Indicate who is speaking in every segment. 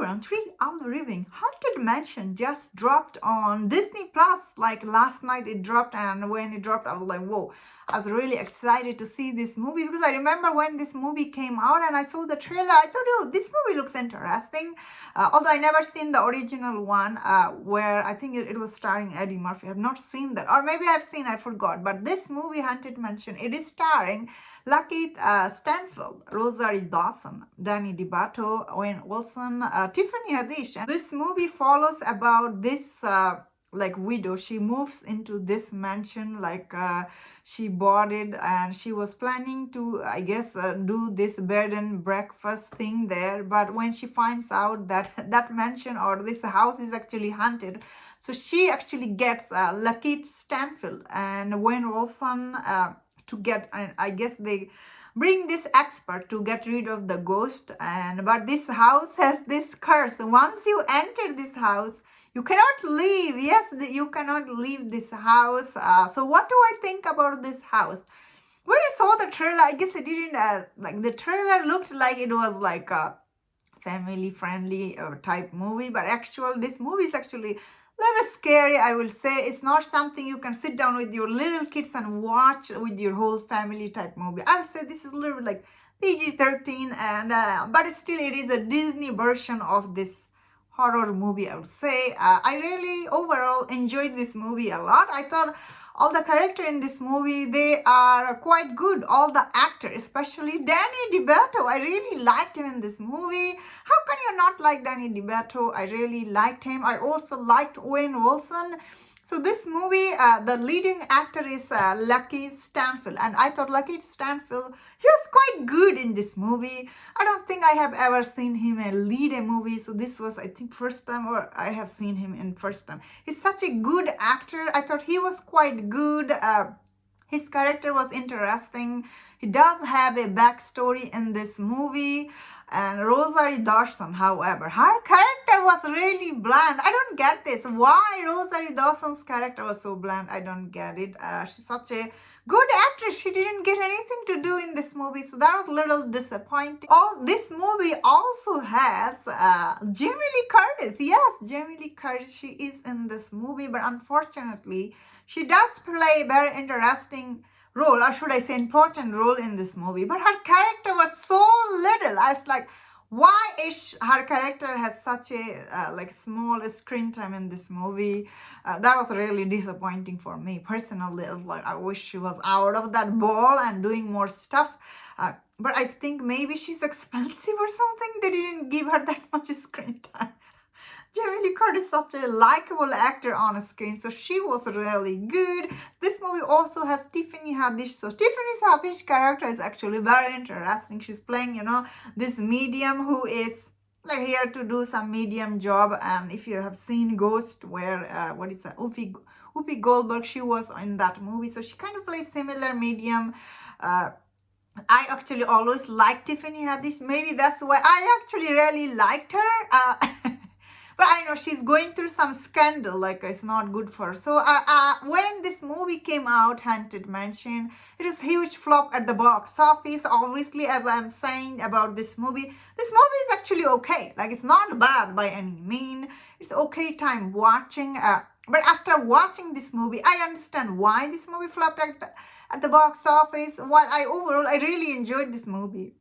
Speaker 1: everyone, today I'll be reviewing Haunted Mansion. Just dropped on Disney Plus. Like last night it dropped, and when it dropped I was like, whoa. I was really excited to see this movie because I remember when this movie came out and I saw the trailer. I thought, oh, this movie looks interesting. Although I never seen the original one where I think it was starring Eddie Murphy. I have not seen that. Or maybe I've seen, I forgot. But this movie, Haunted Mansion, it is starring Lucky Stanfield, Rosario Dawson, Danny DeBato, Owen Wilson, Tiffany Haddish. And this movie follows about this like widow. She moves into this mansion, like she bought it, and she was planning to, I guess, do this bed and breakfast thing there. But when she finds out that that mansion or this house is actually haunted, so she actually gets Lucky Stanfield and Owen Wilson to get, and I guess they bring this expert to get rid of the ghost. And but this house has this curse. Once you enter this house, you cannot leave. Yes, you cannot leave this house. So what do I think about this house? When I saw the trailer, I guess I didn't like the trailer looked like it was like a family friendly type movie, but this movie is actually a little scary. I will say it's not something you can sit down with your little kids and watch with your whole family type movie. I'll say this is a little bit like PG-13, and but still it is a Disney version of this horror movie. I would say I really overall enjoyed this movie a lot. I thought all the characters in this movie, they are quite good. All the actors, especially Danny DeBato, I really liked him in this movie. How can you not like Danny DeBato? I really liked him. I also liked Owen Wilson. So this movie, the leading actor is Lucky Stanfield, and I thought Lucky Stanfield, he was quite good in this movie. I don't think I have ever seen him lead a movie, so this was, I think, first time, or I have seen him in first time. He's such a good actor. I thought he was quite good. His character was interesting. He does have a backstory in this movie. And Rosario Dawson, however, her character was really bland. I don't get this. Why Rosario Dawson's character was so bland? I don't get it. She's such a good actress. She didn't get anything to do in this movie, so that was a little disappointing. This movie also has Jamie Lee Curtis. Yes, Jamie Lee Curtis. She is in this movie, but unfortunately, she does play a very interesting role, or should I say important role in this movie, but her character was so little. I was like, why is her character has such a like small screen time in this movie? That was really disappointing for me personally. I was like, I wish she was out of that ball and doing more stuff. But I think maybe she's expensive or something. They didn't give her that much screen time. Jamie Lee Curtis is such a likable actor on screen, so she was really good. This movie also has Tiffany Haddish. So Tiffany Haddish's character is actually very interesting. She's playing, this medium who is like here to do some medium job. And if you have seen Ghost, where Whoopi Goldberg, she was in that movie, so she kind of plays similar medium. I actually always liked Tiffany Haddish. Maybe that's why I actually really liked her. But I know she's going through some scandal, like it's not good for her. So when this movie came out, Haunted Mansion, it is huge flop at the box office. Obviously, as I'm saying about this movie is actually okay. Like, it's not bad by any mean. It's okay time watching. But after watching this movie, I understand why this movie flopped at the box office. While I really enjoyed this movie.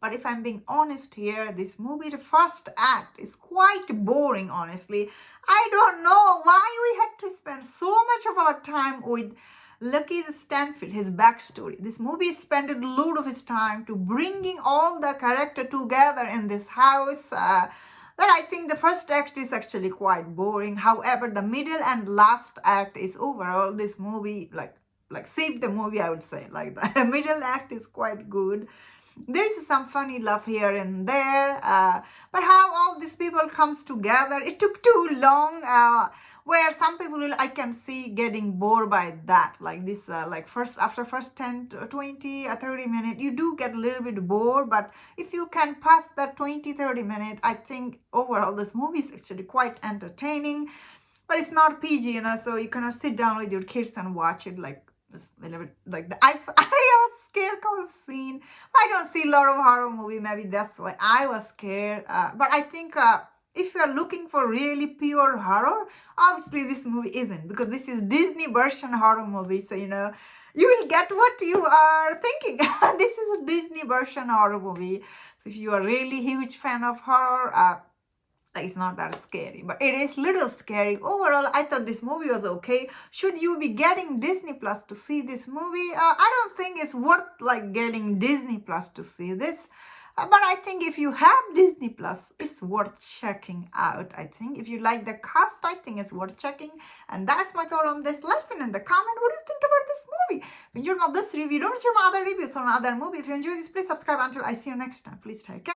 Speaker 1: But if I'm being honest here, this movie, the first act is quite boring, honestly. I don't know why we had to spend so much of our time with Lucky Stanfield, his backstory. This movie spent a lot of his time to bringing all the character together in this house. That I think the first act is actually quite boring. However, the middle and last act is overall this movie, like saved the movie, I would say. Like the middle act is quite good. There's some funny love here and there, but how all these people comes together, it took too long, where some people I can see getting bored by that, like this, after first 10 to 20 or 30 minutes, you do get a little bit bored. But if you can pass that 20-30 minutes, I think overall this movie is actually quite entertaining. But it's not PG, so you cannot sit down with your kids and watch it like It's a little bit like I was scared kind of scene. I don't see a lot of horror movie. Maybe that's why I was scared. But I think if you are looking for really pure horror, obviously this movie isn't, because this is Disney version horror movie. So you will get what you are thinking. This is a Disney version horror movie. So if you are really huge fan of horror, it's not that scary, but it is little scary. Overall, I thought this movie was okay. Should you be getting Disney Plus to see this movie? I don't think it's worth like getting Disney Plus to see this. But I think if you have Disney Plus, it's worth checking out. I think if you like the cast, I think it's worth checking. And that's my thought on this. Let me know in the comment what do you think about this movie. If you enjoyed this review, don't share my other reviews on other movies. If you enjoy this, please subscribe. Until I see you next time. Please take care.